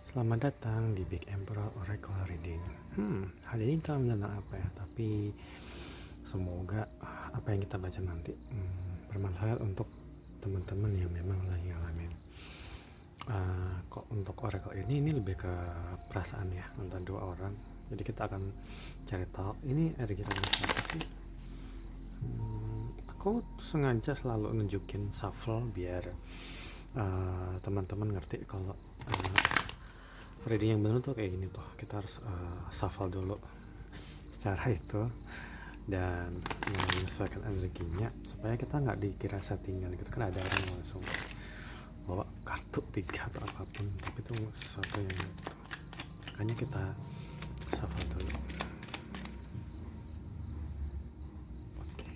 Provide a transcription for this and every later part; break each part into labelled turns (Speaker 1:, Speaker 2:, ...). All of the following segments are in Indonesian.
Speaker 1: Selamat datang di Big Emperor Oracle Reading. Hari ini kita tentang apa ya? Tapi semoga apa yang kita baca nanti bermanfaat untuk teman-teman yang memang lagi ngalamin. Kok untuk Oracle ini lebih ke perasaan ya, antara dua orang. Jadi kita akan cari tahu ini energi kita siapa sih. Aku sengaja selalu nunjukin shuffle biar teman-teman ngerti kalau reading yang benar tuh kayak gini tuh. Kita harus shuffle dulu secara itu dan menyesuaikan energinya supaya kita nggak dikira settingan gitu kan. Ada orang yang langsung bawa kartu 3 atau apapun, tapi itu sesuatu yang gitu. Makanya kita shuffle dulu. Oke.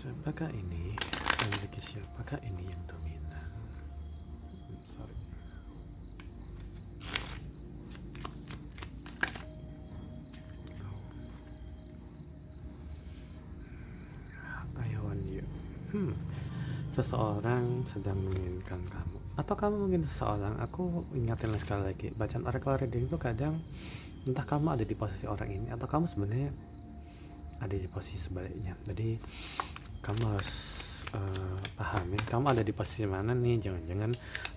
Speaker 1: Siapakah ini? Energi siapakah ini yang dominan? Sorry. I want you. Seseorang sedang menginginkan kamu, atau kamu mungkin seseorang. Aku ingatin sekali lagi, bacaan oracle reading itu kadang entah kamu ada di posisi orang ini atau kamu sebenarnya ada di posisi sebaliknya. Jadi kamu harus pahamin kamu ada di posisi mana nih. Jangan-jangan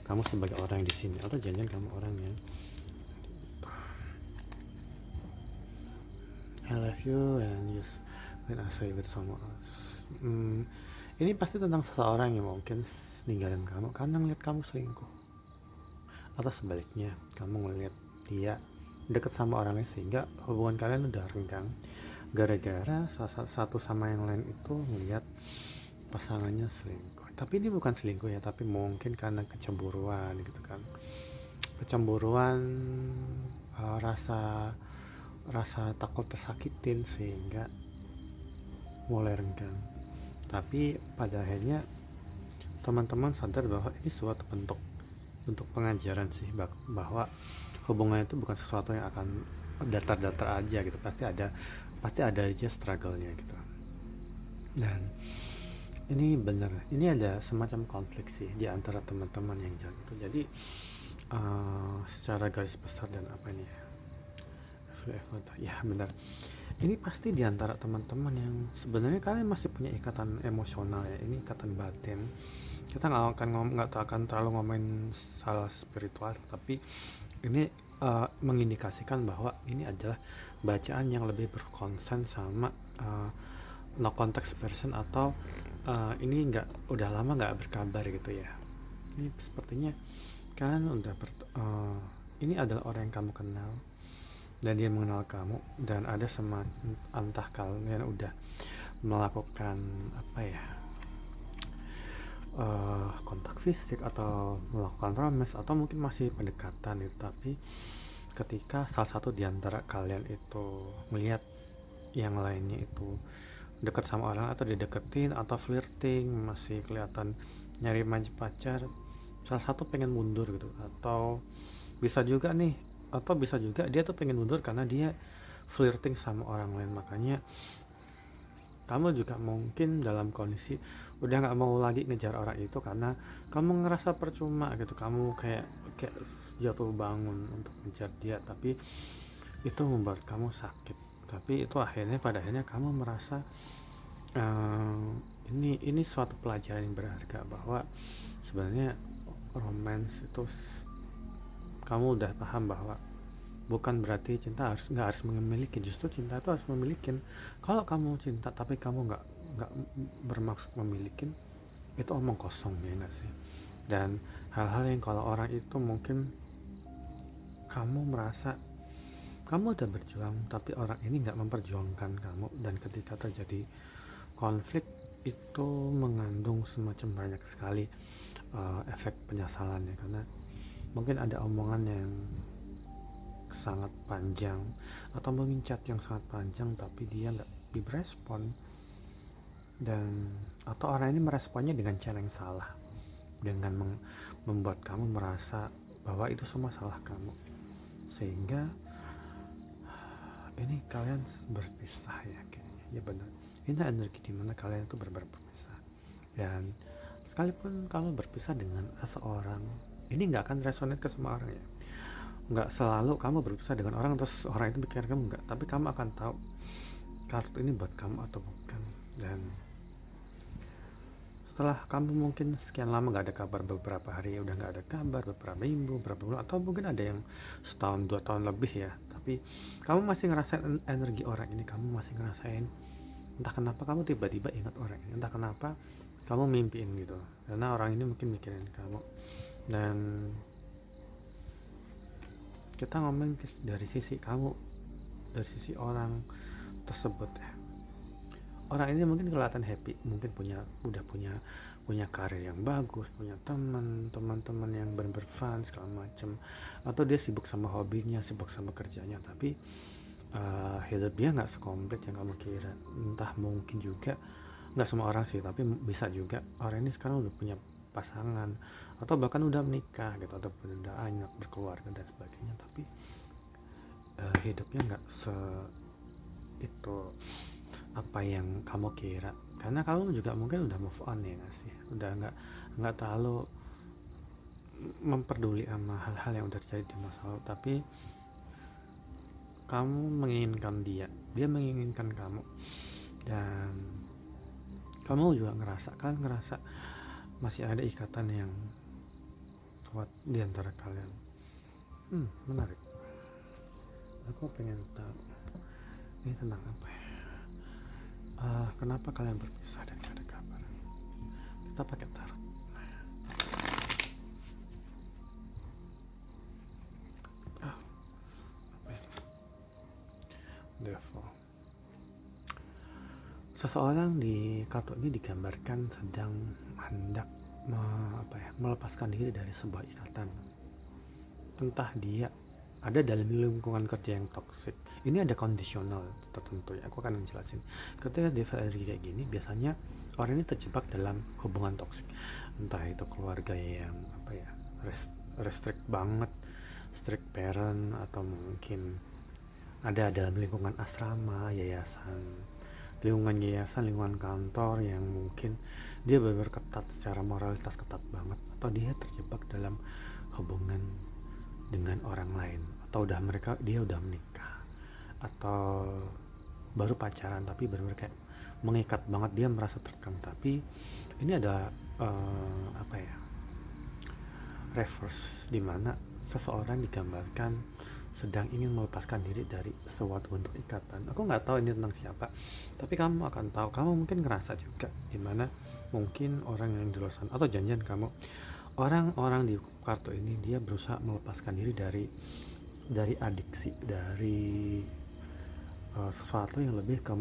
Speaker 1: kamu sebagai orang di sini, atau jangan-jangan kamu orang yang I love you and yes when I say with someone else. Ini pasti tentang seseorang yang mungkin ninggalin kamu karena ngeliat kamu selingkuh, atau sebaliknya kamu ngeliat dia deket sama orang lain sehingga hubungan kalian udah renggang gara-gara satu sama yang lain itu ngeliat pasangannya selingkuh. Tapi ini bukan selingkuh ya, tapi mungkin karena kecemburuan gitu kan. Kecemburuan, rasa takut tersakitin sehingga mulai renggang. Tapi pada akhirnya teman-teman sadar bahwa ini suatu bentuk pengajaran sih, bahwa hubungan itu bukan sesuatu yang akan datar-datar aja gitu. Pasti ada aja struggle-nya gitu. Dan ini bener, ini ada semacam konflik sih di antara teman-teman yang jalan itu. Jadi secara garis besar dan apa ini ya benar, ini pasti di antara teman-teman yang sebenarnya kalian masih punya ikatan emosional ya. Ini ikatan batin. Kita nggak akan terlalu ngomongin salah spiritual, tapi ini mengindikasikan bahwa ini adalah bacaan yang lebih berkonsen sama no context person, atau ini udah lama nggak berkabar gitu ya. Ini sepertinya kalian udah ini adalah orang yang kamu kenal dan dia mengenal kamu, dan ada entah kalian udah melakukan apa ya, kontak fisik atau melakukan romance, atau mungkin masih pendekatan gitu. Tapi ketika salah satu di antara kalian itu melihat yang lainnya itu dekat sama orang, atau dideketin atau flirting, masih kelihatan nyari manja pacar, salah satu pengen mundur gitu. Atau bisa juga dia tuh pengen mundur karena dia flirting sama orang lain. Makanya kamu juga mungkin dalam kondisi udah nggak mau lagi ngejar orang itu karena kamu ngerasa percuma gitu. Kamu kayak jatuh bangun untuk ngejar dia, tapi itu membuat kamu sakit. Tapi itu pada akhirnya kamu merasa ini suatu pelajaran yang berharga, bahwa sebenarnya romance itu kamu udah paham bahwa bukan berarti cinta nggak harus memiliki. Justru cinta itu harus memiliki. Kalau kamu cinta tapi kamu nggak bermaksud memiliki, itu omong kosong ya nggak sih. Dan hal-hal yang kalau orang itu mungkin kamu merasa kamu udah berjuang tapi orang ini nggak memperjuangkan kamu, dan ketika terjadi konflik itu mengandung semacam banyak sekali efek penyesalannya, karena mungkin ada omongan yang sangat panjang atau mungkin chat yang sangat panjang tapi dia nggak direspon, dan atau orang ini meresponnya dengan cara yang salah, dengan membuat kamu merasa bahwa itu semua salah kamu, sehingga ini kalian berpisah ya kayaknya. ya benar, ini energi dimana kalian itu benar-benar berpisah. Dan sekalipun kamu berpisah dengan seseorang, ini nggak akan resonate ke semua orang ya. Nggak selalu kamu berpisah dengan orang terus orang itu pikir kamu nggak, tapi kamu akan tahu kartu ini buat kamu atau bukan. Dan setelah kamu mungkin sekian lama nggak ada kabar, beberapa hari udah nggak ada kabar, beberapa minggu, beberapa bulan, atau mungkin ada yang setahun 2 tahun lebih ya, tapi kamu masih ngerasain energi orang ini, kamu masih ngerasain, entah kenapa kamu tiba-tiba ingat orang ini, entah kenapa kamu mimpiin gitu, karena orang ini mungkin mikirin kamu. Dan kita ngomong dari sisi kamu, dari sisi orang tersebut ya. Orang ini mungkin kelihatan happy, mungkin udah punya karir yang bagus, punya teman-teman yang fun segala macem, atau dia sibuk sama hobinya, sibuk sama kerjanya, tapi hidup dia nggak sekomplit yang kamu kira. Entah mungkin juga nggak semua orang sih, tapi bisa juga orang ini sekarang udah punya pasangan atau bahkan udah menikah gitu, atau udah anak, berkeluarga dan sebagainya, tapi hidupnya nggak itu apa yang kamu kira, karena kamu juga mungkin udah move on ya nggak sih, udah nggak terlalu memperduli sama hal-hal yang udah terjadi di masa lalu, tapi kamu menginginkan dia menginginkan kamu, dan kamu juga ngerasa masih ada ikatan yang kuat di antara kalian. Menarik, aku pengen tahu ini tentang apa ya. Kenapa kalian berpisah dan gak ada kabar? Kita pakai tarot. Apa ini? Devil. Seseorang di kartu ini digambarkan sedang hendak melepaskan diri dari sebuah ikatan. Entah dia ada dalam lingkungan kerja yang toksik. Ini ada kondisional tertentu ya, aku akan menjelasin. Ketika devil energi kayak gini, biasanya orang ini terjebak dalam hubungan toksik. Entah itu keluarga yang restrict banget, strict parent, atau mungkin ada dalam lingkungan asrama, lingkungan kantor yang mungkin dia benar-benar ketat secara moralitas, ketat banget, atau dia terjebak dalam hubungan dengan orang lain, atau dia udah menikah, atau baru pacaran tapi benar-benar kayak mengikat banget, dia merasa terkekang. Tapi ini ada reverse, dimana seseorang digambarkan sedang ingin melepaskan diri dari suatu bentuk ikatan. Aku nggak tahu ini tentang siapa, tapi kamu akan tahu, kamu mungkin ngerasa juga, dimana mungkin orang yang di luar sana, atau janjian kamu, orang-orang di kartu ini dia berusaha melepaskan diri dari adiksi, dari sesuatu yang lebih ke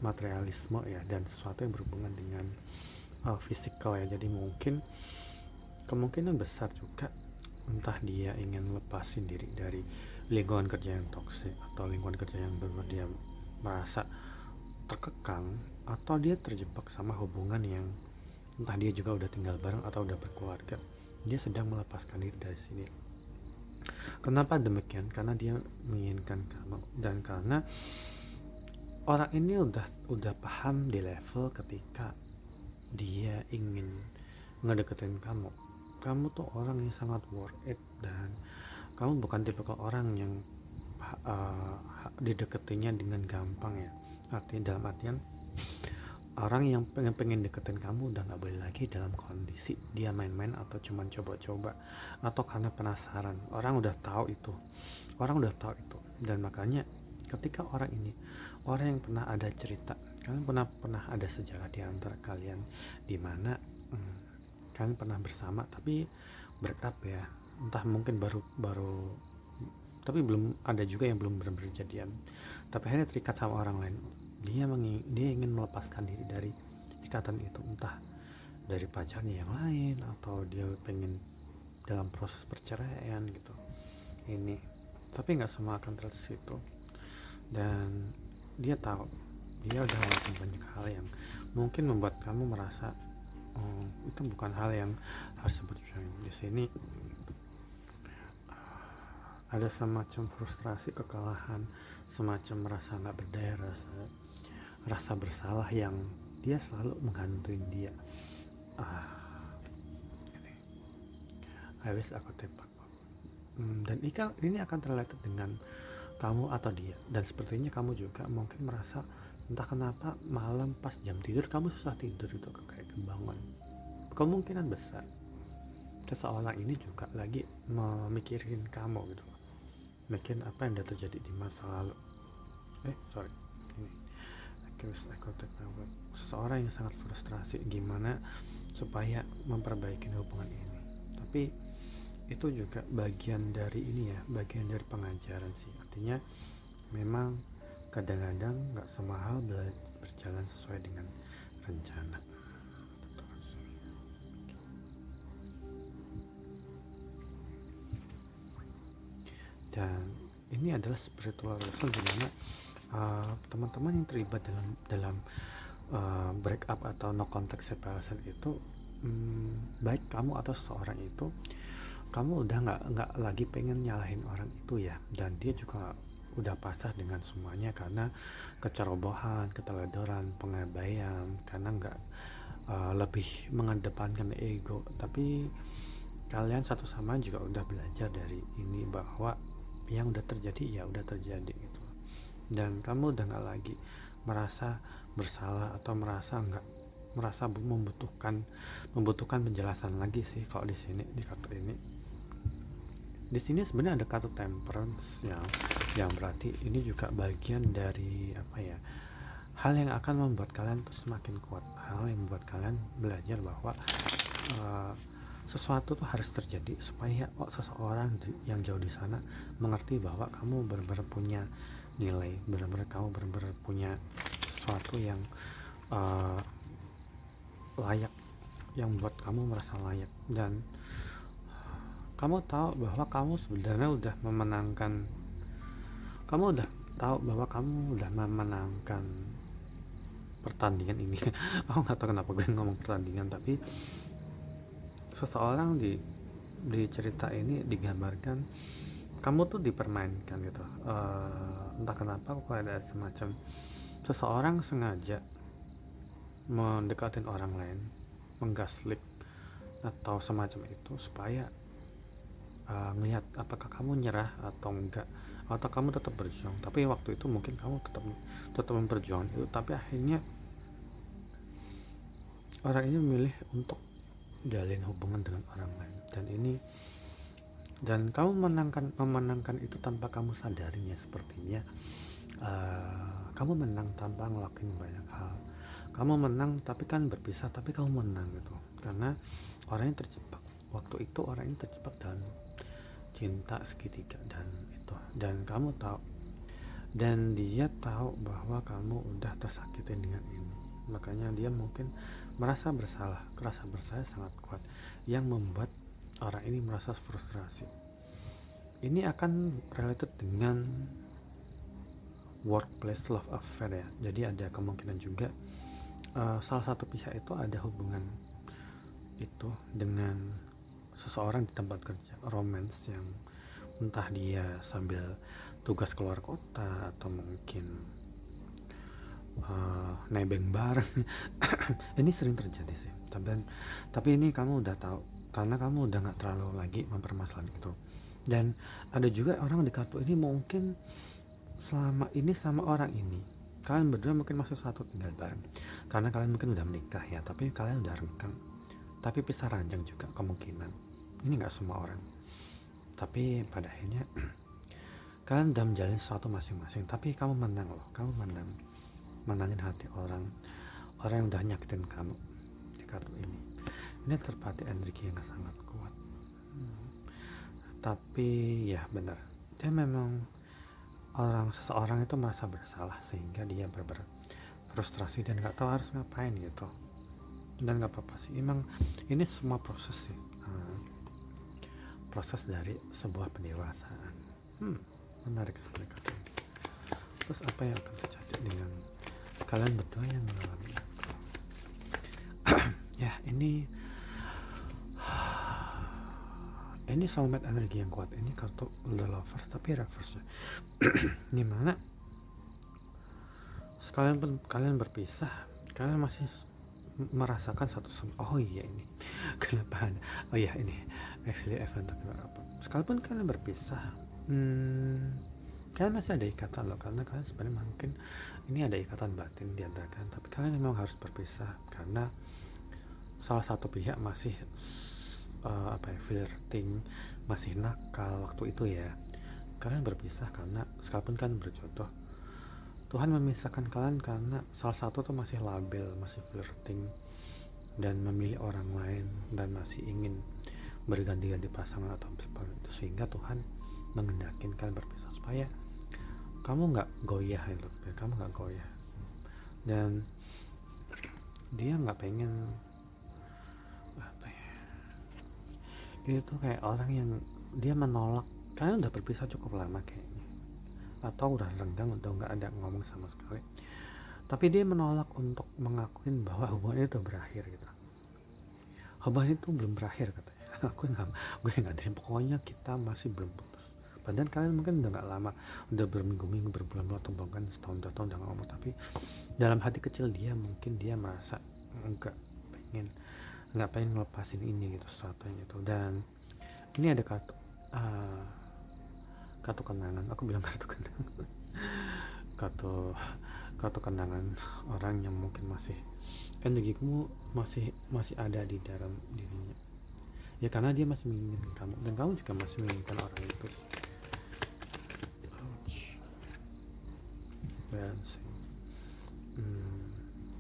Speaker 1: materialisme ya, dan sesuatu yang berhubungan dengan fisikal ya. Jadi mungkin kemungkinan besar juga entah dia ingin lepasin diri dari lingkungan kerja yang toksik, atau lingkungan kerja yang benar dia merasa terkekang, atau dia terjebak sama hubungan yang entah dia juga udah tinggal bareng atau udah berkeluarga, dia sedang melepaskan diri dari sini. Kenapa demikian? Karena dia menginginkan kamu, dan karena orang ini udah paham di level ketika dia ingin ngedeketin kamu tuh orang yang sangat worth it, dan kamu bukan tipe orang yang dideketinnya dengan gampang ya. Dalam artian orang yang pengen deketin kamu udah nggak boleh lagi dalam kondisi dia main-main atau cuman coba-coba atau karena penasaran. Orang udah tahu itu, dan makanya ketika orang yang pernah ada cerita, kalian pernah ada sejarah di antara kalian, dimana kalian pernah bersama tapi break up ya, entah mungkin baru tapi belum, ada juga yang belum benar-benar jadian, tapi akhirnya terikat sama orang lain. Dia ingin melepaskan diri dari ikatan itu, entah dari pacarnya yang lain, atau dia pengen dalam proses perceraian gitu ini. Tapi nggak semua akan terjadi situ, dan dia tahu dia udah ngelakuin banyak hal yang mungkin membuat kamu merasa itu bukan hal yang harus seperti di sini. Ada semacam frustrasi, kekalahan, semacam merasa nggak berdaya, rasa bersalah yang dia selalu menghantuin dia. Ini, I wish aku tembak. Dan ini akan related dengan kamu atau dia, dan sepertinya kamu juga mungkin merasa entah kenapa malam pas jam tidur kamu susah tidur gitu, kayak kebangun. Kemungkinan besar seseorang ini juga lagi memikirin kamu gitu, mikirin apa yang udah terjadi di masa lalu. Ini seseorang yang sangat frustrasi gimana supaya memperbaiki hubungan ini. Tapi itu juga bagian dari bagian dari pengajaran sih. Artinya memang kadang-kadang nggak semua hal berjalan sesuai dengan rencana. Dan ini adalah spiritual lesson di mana teman-teman yang terlibat dalam break up atau no contact separation itu, baik kamu atau seseorang itu, kamu udah nggak lagi pengen nyalahin orang itu ya, dan dia juga udah pasrah dengan semuanya karena kecerobohan, keteledoran, pengabaian, karena nggak lebih mengedepankan ego. Tapi kalian satu sama juga udah belajar dari ini bahwa yang udah terjadi ya udah terjadi gitu, dan kamu udah nggak lagi merasa bersalah atau merasa membutuhkan penjelasan lagi sih. Kalau di kartu ini sebenarnya ada kartu temperance yang berarti ini juga bagian dari hal yang akan membuat kalian tuh semakin kuat, hal yang membuat kalian belajar bahwa sesuatu tuh harus terjadi supaya seseorang yang jauh di sana mengerti bahwa kamu benar-benar punya nilai, kamu benar-benar punya sesuatu yang layak, yang membuat kamu merasa layak, dan kamu tahu bahwa kamu sebenarnya udah memenangkan pertandingan ini. Aku nggak tahu kenapa gue ngomong pertandingan, tapi seseorang di cerita ini digambarkan kamu tuh dipermainkan gitu. Entah kenapa kok ada semacam seseorang sengaja mendekatin orang lain, menggaslit atau semacam itu supaya ngelihat apakah kamu nyerah atau enggak, atau kamu tetap berjuang. Tapi waktu itu mungkin kamu tetap memperjuangkan itu, tapi akhirnya orang ini memilih untuk jalin hubungan dengan orang lain, dan kamu memenangkan itu tanpa kamu sadarin ya. Sepertinya kamu menang tanpa ngelakuin banyak hal. Kamu menang tapi kan berpisah, tapi kamu menang gitu, karena orangnya terjebak waktu itu, orang ini terjebak dalam cinta segitiga dan kamu tahu, dan dia tahu bahwa kamu udah tersakitin dengan ini. Makanya dia mungkin merasa bersalah, rasa bersalah sangat kuat yang membuat orang ini merasa frustrasi. Ini akan related dengan workplace love affair ya. Jadi ada kemungkinan juga salah satu pihak itu ada hubungan itu dengan seseorang di tempat kerja, romance yang entah dia sambil tugas keluar kota atau mungkin nebeng bareng. Ini sering terjadi sih, tapi ini kamu udah tahu karena kamu udah nggak terlalu lagi mempermasalahan itu. Dan ada juga orang di kartu ini mungkin selama ini sama orang ini kalian berdua mungkin masih satu tinggal bareng karena kalian mungkin udah menikah ya, tapi kalian udah renggang, tapi pisah ranjang juga kemungkinan. Ini nggak semua orang, tapi pada akhirnya kalian udah menjalin sesuatu masing-masing, tapi kamu menang loh, kamu menangin hati orang yang udah nyakitin kamu di kartu ini. Ini terpati energi yang sangat kuat. Tapi ya benar, dia memang seseorang itu merasa bersalah sehingga dia frustrasi dan nggak tahu harus ngapain gitu. Dan nggak apa-apa sih, emang ini semua proses sih, proses dari sebuah pendewasaan. Menarik sekali kata ini. Terus apa yang akan terjadi dengan kalian berdua yang mengalami itu? Ya, ini soulmate energi yang kuat. Ini kartu The Lovers tapi reverse. Dimana sekalipun kalian berpisah, kalian masih merasakan oh iya ini kenapa oh iya ini actually event apa, sekalipun kalian berpisah, kalian masih ada ikatan loh, karena kalian sebenarnya mungkin ini ada ikatan batin di antara kalian, tapi kalian memang harus berpisah karena salah satu pihak masih flirting, masih nakal waktu itu ya. Kalian berpisah karena sekalipun kalian berjodoh, Tuhan memisahkan kalian karena salah satu tuh masih label, masih flirting dan memilih orang lain dan masih ingin berganti-ganti pasangan atau seperti itu, sehingga Tuhan mengendakin kalian berpisah supaya kamu nggak goyah gitu, kamu nggak goyah, dan dia nggak pengen apa ya, ini tuh kayak orang yang dia menolak kalian udah berpisah cukup lama kayaknya, atau udah renggang, udah nggak ada ngomong sama sekali, tapi dia menolak untuk mengakuin bahwa hubungan itu berakhir gitu. Hubungan itu belum berakhir katanya. gue nggak terima, pokoknya kita masih belum putus. Padahal kalian mungkin udah nggak lama, udah berminggu-minggu, berbulan-bulan, atau bahkan setahun 2 tahun udah ngomong, tapi dalam hati kecil dia mungkin dia merasa nggak pengen ngelepasin ini gitu, sesuatu yang itu. Dan ini ada kartu kenangan, aku bilang kartu kenangan kartu kenangan orang yang mungkin masih energimu masih ada di dalam dirinya ya, karena dia masih menginginkan kamu dan kamu juga masih menginginkan orang itu. Dan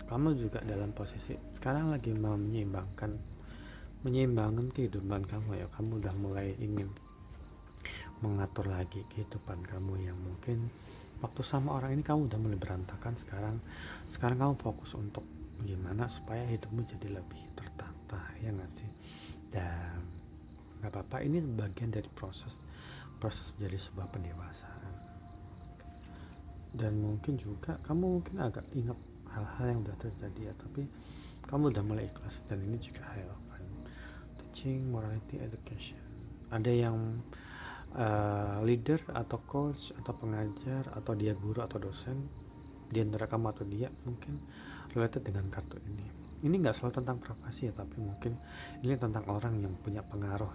Speaker 1: kamu juga dalam posisi sekarang lagi mau menyeimbangkan kehidupan kamu ya. Kamu udah mulai ingin mengatur lagi kehidupan kamu yang mungkin waktu sama orang ini kamu udah mulai berantakan. Sekarang kamu fokus untuk gimana supaya hidupmu jadi lebih tertata, ya nggak sih? Dan nggak apa-apa, ini bagian dari proses menjadi sebuah pendewasaan. Dan mungkin juga kamu mungkin agak ingat hal-hal yang udah terjadi ya, tapi kamu udah mulai ikhlas. Dan ini juga hal teaching morality education. Ada yang leader atau coach atau pengajar atau dia guru atau dosen di antara kamu atau dia mungkin related dengan kartu ini. Ini nggak selalu tentang profesi ya, tapi mungkin ini tentang orang yang punya pengaruh,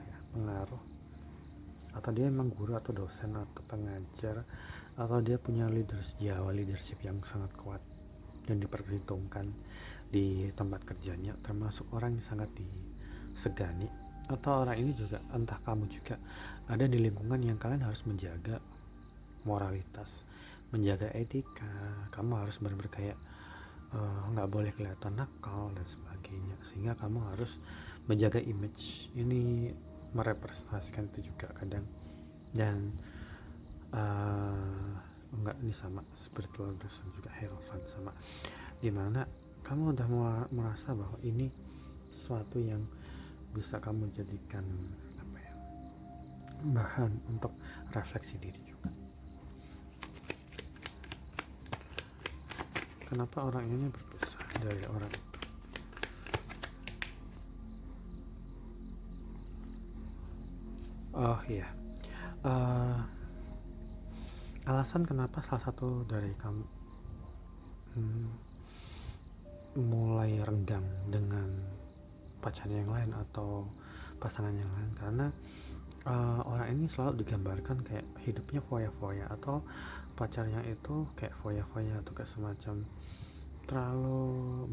Speaker 1: atau dia memang guru atau dosen atau pengajar, atau dia punya leadership yang sangat kuat dan diperhitungkan di tempat kerjanya, termasuk orang yang sangat disegani. Atau orang ini juga, entah kamu juga ada di lingkungan yang kalian harus menjaga moralitas, menjaga etika. Kamu harus benar-benar kayak nggak boleh kelihatan nakal dan sebagainya, sehingga kamu harus menjaga image. Ini merepresentasikan itu juga kadang. Dan enggak, ini sama spiritual dosen juga hierophant, sama dimana kamu udah merasa bahwa ini sesuatu yang bisa kamu jadikan bahan untuk refleksi diri juga. Kenapa orang ini berpisah dari orang itu? Oh iya, alasan kenapa salah satu dari kamu mulai renggang dengan pacar yang lain atau pasangan yang lain, karena orang ini selalu digambarkan kayak hidupnya foya-foya, atau pacarnya itu kayak foya-foya atau kayak semacam terlalu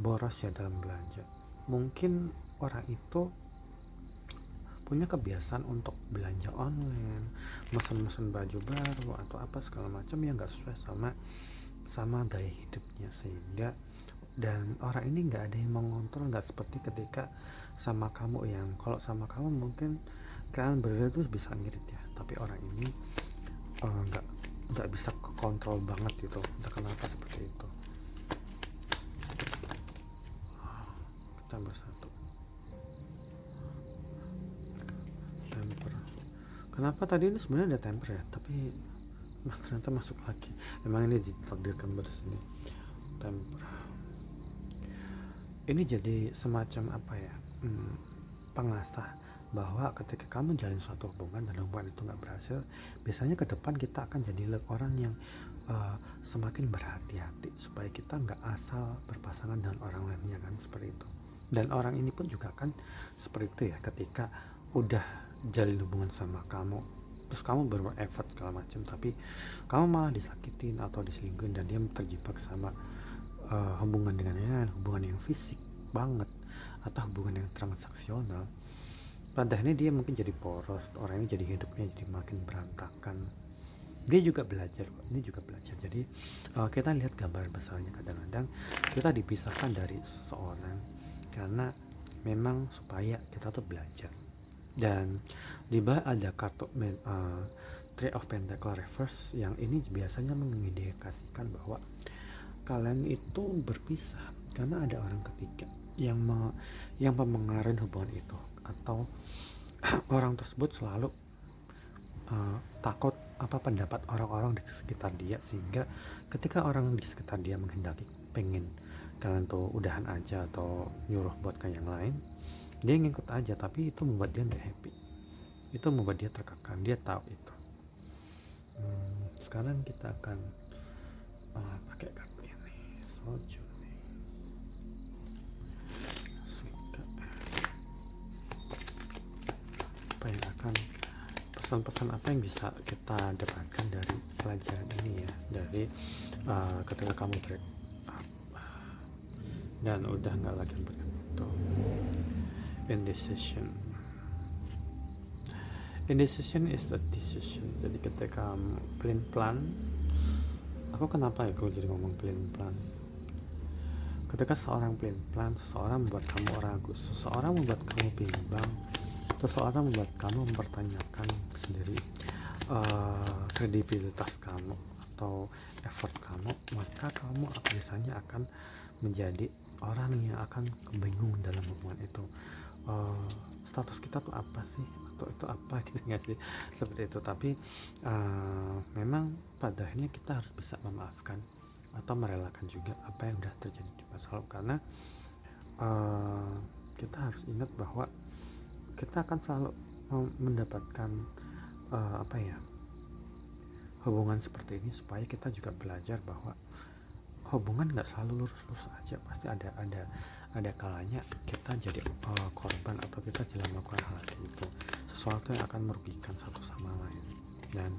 Speaker 1: boros ya dalam belanja. Mungkin orang itu punya kebiasaan untuk belanja online, mesen baju baru atau apa segala macam yang nggak sesuai sama gaya hidupnya, sehingga dan orang ini nggak ada yang mengontrol, nggak seperti ketika sama kamu, yang kalau sama kamu mungkin kalian berdua tuh bisa ngirit ya, tapi orang ini nggak bisa kontrol banget gitu, entah kenapa seperti itu. Kita bersatu, temper. Kenapa tadi ini sebenarnya ada temper ya, tapi ternyata masuk lagi. Memang ini ditakdirkan pada sini temper. Ini jadi semacam pengasah bahwa ketika kamu jalin suatu hubungan dan hubungan itu nggak berhasil, biasanya ke depan kita akan jadi orang yang semakin berhati-hati supaya kita nggak asal berpasangan dengan orang lainnya kan, seperti itu. Dan orang ini pun juga kan seperti itu ya, ketika udah jalin hubungan sama kamu, terus kamu effort segala macam, tapi kamu malah disakitin atau diselingkuhin dan dia terjebak sama hubungan dengan hubungan yang fisik banget atau hubungan yang transaksional. Pada akhirnya dia mungkin jadi poros, orang ini jadi hidupnya jadi makin berantakan. Dia juga belajar, ini juga belajar. Jadi kita lihat gambaran besarnya. Kadang-kadang kita dipisahkan dari seseorang karena memang supaya kita tuh belajar. Dan di bawah ada kartu Three of Pentacle Reverse, yang ini biasanya mengindikasikan bahwa kalian itu berpisah karena ada orang ketiga yang memengaruhi hubungan itu, atau orang tersebut selalu takut apa pendapat orang-orang di sekitar dia, sehingga ketika orang di sekitar dia menghendaki pengen kalian tuh udahan aja atau nyuruh buat ke yang lain, dia ngikut aja, tapi itu membuat dia nggak happy, itu membuat dia terkekang, dia tahu itu. Sekarang kita akan pakai kartu ini, Soldier nih. Apa yang akan pesan-pesan apa yang bisa kita dapatkan dari pelajaran ini ya, dari ketika kamu break up dan udah nggak lagi begitu. Indecision is a decision. Jadi ketika plan, aku kenapa ya aku jadi ngomong plan? Ketika seorang plan, seseorang membuat kamu ragu, seseorang membuat kamu bimbang, seseorang membuat kamu mempertanyakan sendiri kredibilitas kamu atau effort kamu, maka kamu biasanya akan menjadi orang yang akan bingung dalam hubungan itu. Status kita tuh apa sih, atau itu apa gitu nggak sih, seperti itu. Tapi memang pada akhirnya kita harus bisa memaafkan atau merelakan juga apa yang sudah terjadi di masa lalu, karena kita harus ingat bahwa kita akan selalu mendapatkan hubungan seperti ini, supaya kita juga belajar bahwa hubungan nggak selalu lurus-lurus aja, pasti ada kalanya kita jadi korban atau kita jadi melakukan hal itu, sesuatu yang akan merugikan satu sama lain. Dan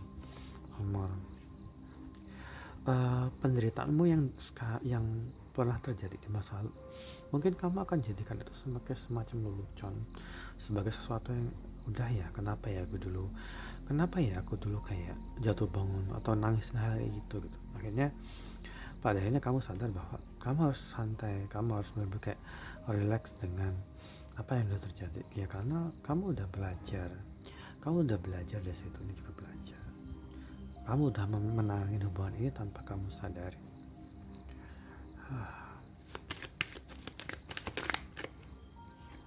Speaker 1: penderitaanmu yang pernah terjadi di masa lalu, mungkin kamu akan jadikan itu sebagai semacam lelucon, sebagai sesuatu yang udah ya, kenapa ya aku dulu kayak jatuh bangun atau nangis hari gitu. Akhirnya pada akhirnya kamu sadar bahwa kamu harus santai, kamu harus lebih kayak relax dengan apa yang sudah terjadi ya, karena kamu udah belajar dari situ. Ini juga belajar, kamu udah menangin hubungan ini tanpa kamu sadari.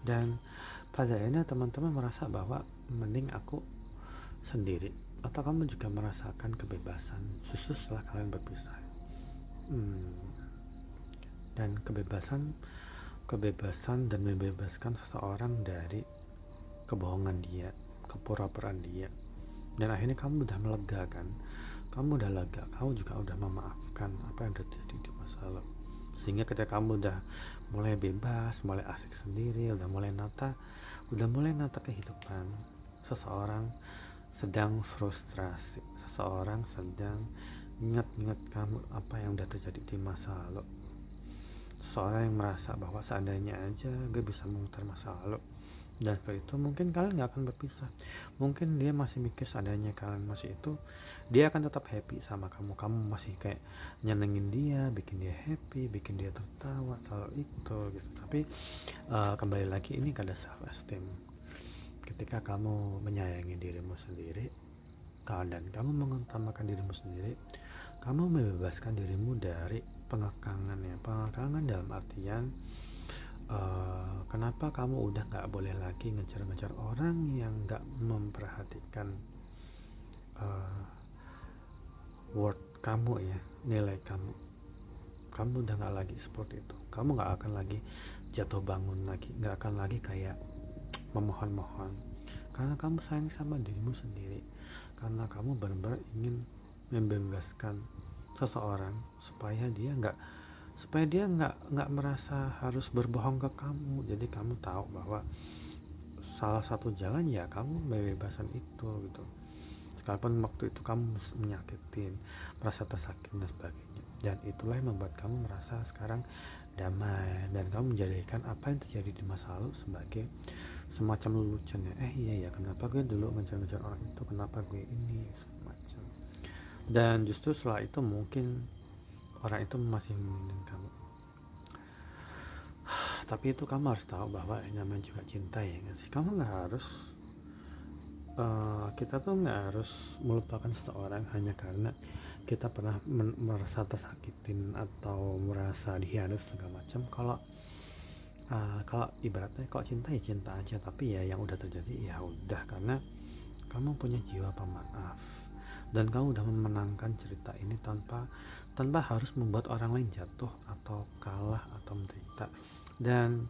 Speaker 1: Dan pada akhirnya teman-teman merasa bahwa mending aku sendiri, atau kamu juga merasakan kebebasan justru setelah kalian berpisah. Dan kebebasan dan membebaskan seseorang dari kebohongan dia, kepura-puraan dia. Dan akhirnya kamu udah melega kan, kamu udah lega, kamu juga udah memaafkan apa yang udah terjadi di masa lalu, sehingga ketika kamu udah mulai bebas, mulai asik sendiri, udah mulai nata kehidupan, seseorang sedang frustrasi, seseorang sedang ingat kamu apa yang udah terjadi di masa lalu, seseorang yang merasa bahwa seandainya aja gue bisa memutar masa lalu dan seperti itu, mungkin kalian gak akan berpisah. Mungkin dia masih mikir seandainya kalian masih itu, dia akan tetap happy sama kamu masih kayak nyenengin dia, bikin dia happy, bikin dia tertawa, selalu itu gitu. Tapi kembali lagi, ini ada self esteem. Ketika kamu menyayangi dirimu sendiri dan kamu mengutamakan dirimu sendiri, kamu membebaskan dirimu dari pengekangan dalam artian kenapa kamu udah gak boleh lagi ngejar-ngejar orang yang gak memperhatikan worth kamu ya, nilai kamu udah gak lagi seperti itu. Kamu gak akan lagi jatuh bangun lagi, gak akan lagi kayak memohon-mohon, karena kamu sayang sama dirimu sendiri, karena kamu benar-benar ingin membebaskan seseorang supaya dia nggak merasa harus berbohong ke kamu. Jadi kamu tahu bahwa salah satu jalan ya kamu bebasan itu gitu, sekalipun waktu itu kamu menyakitin, merasa tersakiti dan sebagainya. Dan itulah yang membuat kamu merasa sekarang damai, dan kamu menjadikan apa yang terjadi di masa lalu sebagai semacam lelucon ya. Iya ya, kenapa gue dulu ngejar-ngejar orang itu, kenapa gue ini semacam. Dan justru setelah itu mungkin orang itu masih memilih kamu. Tapi itu kamu harus tahu bahwa yang namanya juga cinta ya nggak sih. Kamu nggak harus kita tuh nggak harus melupakan seseorang hanya karena kita pernah merasa tersakitin atau merasa dihianat segala macam. Kalau ibaratnya kalau cinta ya cinta aja, tapi ya yang udah terjadi ya udah, karena kamu punya jiwa pemaaf dan kamu udah memenangkan cerita ini tanpa harus membuat orang lain jatuh atau kalah atau menderita. Dan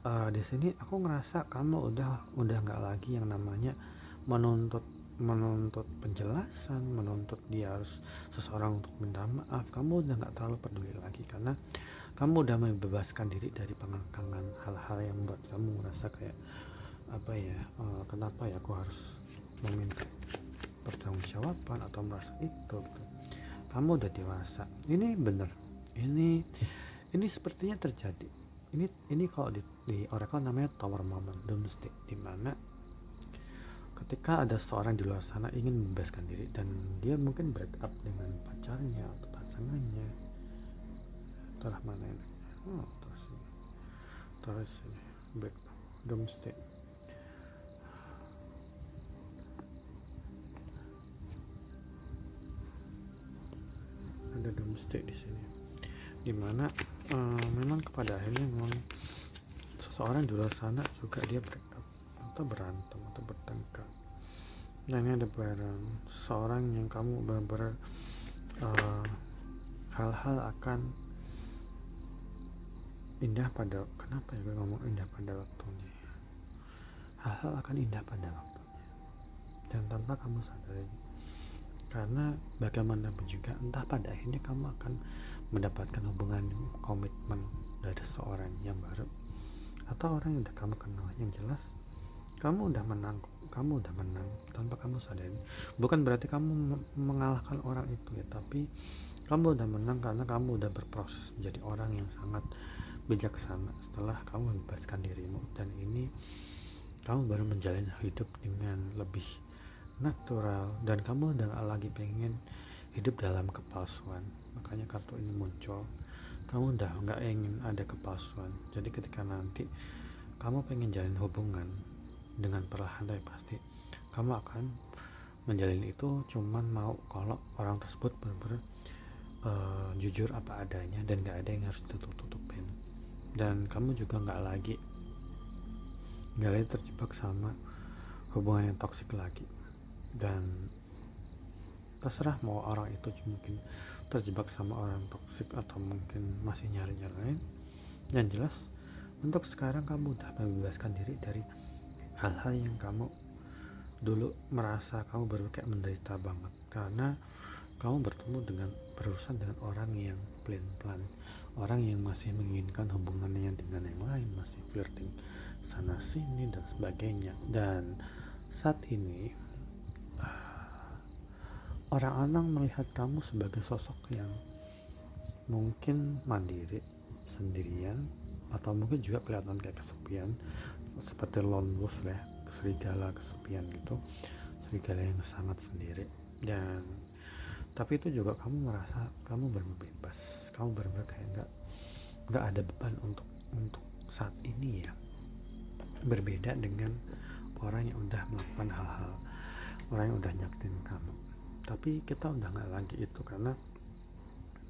Speaker 1: di sini aku ngerasa kamu udah nggak lagi yang namanya menuntut menuntut penjelasan, menuntut dia harus seseorang untuk minta maaf. Kamu udah nggak terlalu peduli lagi karena kamu udah membebaskan diri dari pengangkangan hal-hal yang membuat kamu merasa kayak apa ya, kenapa ya aku harus meminta pertanggungjawaban atau merasa itu gitu. Kamu udah dewasa, ini bener, ini sepertinya terjadi. Ini kalau di Oracle namanya Tower Moment Doomsday, dimana ketika ada seorang di luar sana ingin membebaskan diri dan dia mungkin break up dengan pacarnya atau pasangannya. Terus mana ini? Terus ini break Doomsday. Ada Doomsday di sini, dimana memang kepada akhirnya memang seseorang di luar sana juga dia break up atau berantem atau bertengkar. Nah ini ada barang seseorang yang kamu benar-benar hal-hal akan indah pada, kenapa ya gue ngomong indah pada waktunya, hal-hal akan indah pada waktunya dan tanpa kamu sadari. Karena bagaimanapun juga entah pada akhirnya kamu akan mendapatkan hubungan komitmen dari seseorang yang baru atau orang yang udah kamu kenal. Yang jelas kamu udah menang tanpa kamu sadari. Bukan berarti kamu mengalahkan orang itu ya, tapi kamu udah menang karena kamu udah berproses menjadi orang yang sangat bijaksana setelah kamu membebaskan dirimu. Dan ini kamu baru menjalani hidup dengan lebih natural dan kamu udah gak lagi pengen hidup dalam kepalsuan. Makanya kartu ini muncul, kamu udah gak ingin ada kepalsuan. Jadi ketika nanti kamu pengen jalin hubungan dengan perlahan, tapi pasti kamu akan menjalin itu cuman mau kalau orang tersebut benar-benar jujur apa adanya dan gak ada yang harus tutup-tutupin. Dan kamu juga gak lagi terjebak sama hubungan yang toksik lagi. Dan terserah mau orang itu mungkin terjebak sama orang toksik atau mungkin masih nyari-nyari. Yang jelas untuk sekarang kamu udah membebaskan diri dari hal-hal yang kamu dulu merasa kamu baru kayak menderita banget karena kamu berurusan dengan orang yang plan, orang yang masih menginginkan hubungannya dengan yang lain, masih flirting sana sini dan sebagainya. Dan saat ini orang-orang melihat kamu sebagai sosok yang mungkin mandiri, sendirian, atau mungkin juga kelihatan kayak kesepian, seperti lone wolf ya, serigala kesepian gitu, serigala yang sangat sendiri. Dan tapi itu juga kamu merasa kamu berbebas, kamu benar-benar kayak nggak ada beban untuk saat ini ya. Berbeda dengan orang yang udah melakukan hal-hal, orang yang udah nyakitin kamu. Tapi kita udah nggak lagi itu karena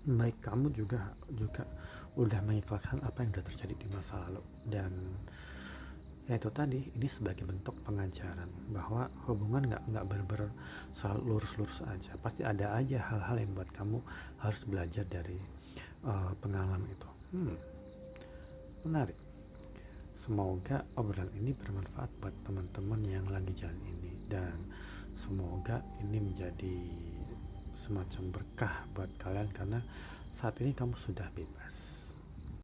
Speaker 1: baik kamu juga udah mengikhlaskan apa yang udah terjadi di masa lalu. Dan ya itu tadi, ini sebagai bentuk pengajaran bahwa hubungan nggak bener-bener selalu lurus-lurus aja, pasti ada aja hal-hal yang buat kamu harus belajar dari pengalaman itu. Menarik. Semoga obrolan ini bermanfaat buat teman-teman yang lagi jalan ini, dan semoga ini menjadi semacam berkah buat kalian karena saat ini kamu sudah bebas.